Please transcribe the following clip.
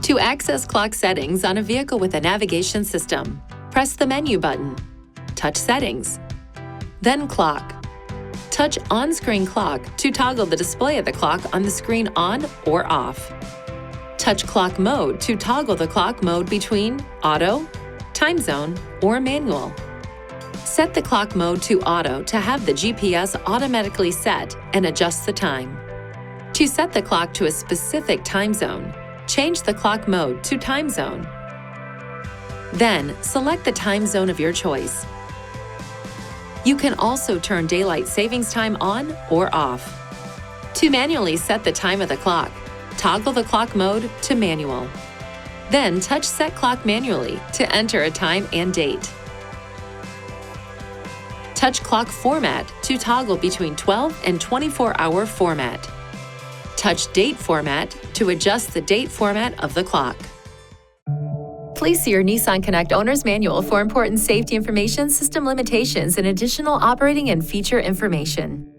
To access clock settings on a vehicle with a navigation system, press the menu button, touch Settings, then Clock. Touch On-Screen Clock to toggle the display of the clock on the screen on or off. Touch Clock Mode to toggle the clock mode between Auto, Time Zone, or Manual. Set the clock mode to Auto to have the GPS automatically set and adjust the time. To set the clock to a specific time zone, change the clock mode to Time Zone. Then, select the time zone of your choice. You can also turn Daylight Savings Time on or off. To manually set the time of the clock, toggle the clock mode to Manual. Then touch Set Clock manually to enter a time and date. Touch Clock Format to toggle between 12 and 24-hour format. Touch Date Format to adjust the date format of the clock. Please see your Nissan Connect Owner's Manual for important safety information, system limitations, and additional operating and feature information.